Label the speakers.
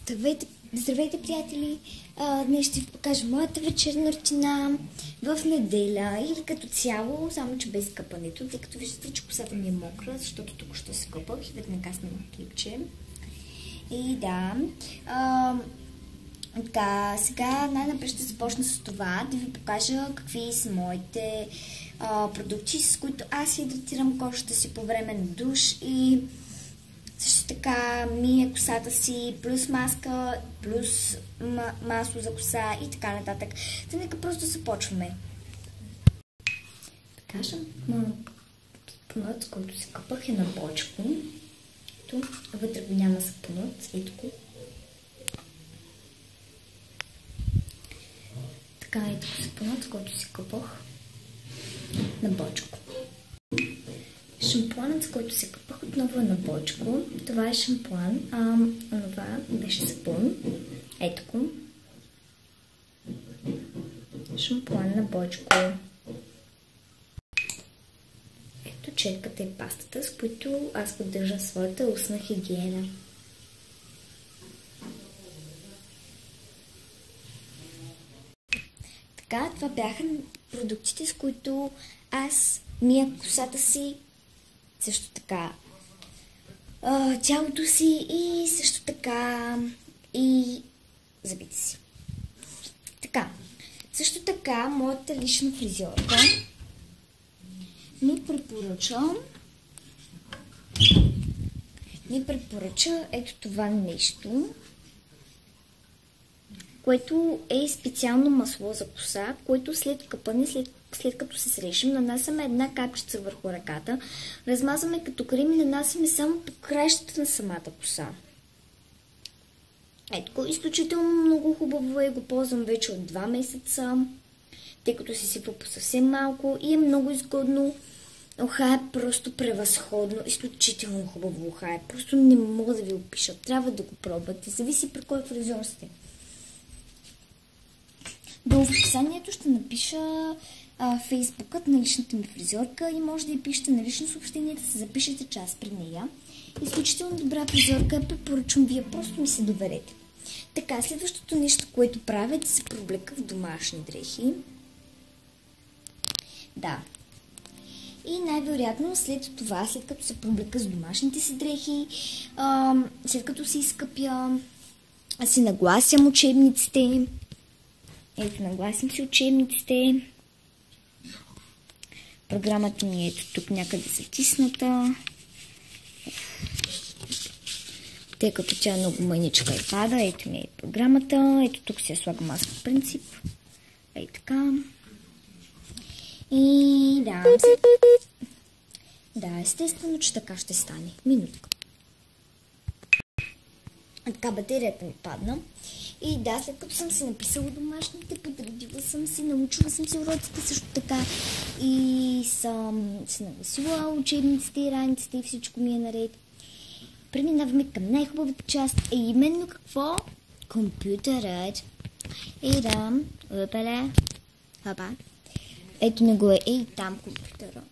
Speaker 1: Здравейте, приятели! Днес ще ви покажа моята вечерна рутина в неделя или като цяло, само че без къпането, тъй като виждате, че косата ми е мокра, защото тук ще се къпах и веднага снимам клипче. И да, сега най-напред ще започна с това, да ви покажа какви са моите продукти, с които аз хидратирам кожата си по време на душ и също така мия косата си, плюс маска, плюс масло за коса и така нататък. Та нека просто започваме. Така, сапунът, с който се къпах, е на бочко. Вътре го няма сапунът, ето го. Така, ето сапунът, с който се къпах на бочко. Шампуанът, с който се къпах, отново е на бочко. Това е шампуан, това беше сапун. Ето го. Шампуан на бочко. Ето четката и пастата, с които аз поддържам своята устна хигиена. Така, това бяха продуктите, с които аз мия косата си, също така тялото си и също така и зъбите си. Така, също така моята лична фризьорка ми препоръча ето това нещо, което е специално масло за коса, което след къпане, след като се срешим, нанасяме една капчица върху ръката, размазваме като крем и нанасяме само по краищата на самата коса. Ето, изключително много хубаво е, го ползвам вече от 2 месеца, тъй като се сипва по съвсем малко и е много изгодно. Оха е просто превъзходно, изключително хубаво оха е, просто не мога да ви опиша, трябва да го пробвате, зависи при кой фризьор сте. Долу в описанието ще напиша фейсбукът на личната ми фризьорка и може да я пишете на лично съобщение, да се запишете, че аз при нея. Изключително добра фризьорка, препоръчвам вие, просто ми се доверете. Така, следващото нещо, което правя, е да се проблека в домашни дрехи. Да. И най-вероятно след това, след като се проблека с домашните си дрехи, след като се изкъпя, си нагласям учебниците. Ето, нагласим си учебниците. Програмата ми е ето тук някъде затисната. Тъй като тя е много мъничка и пада. Ето ми е програмата. Ето тук си я слагам аз по принцип. Ей така. И да. Да, естествено, че така ще стане. Минутка. Така, батерията ми падна. И да, след като съм си написала домашните, подредила съм си, научила съм си уроците също така и съм си нагласила учебниците и раниците и всичко ми е наред. Преминаваме към най-хубавата част, е именно какво? Компютърът. И да, опа. Ето не го е, там компютъра.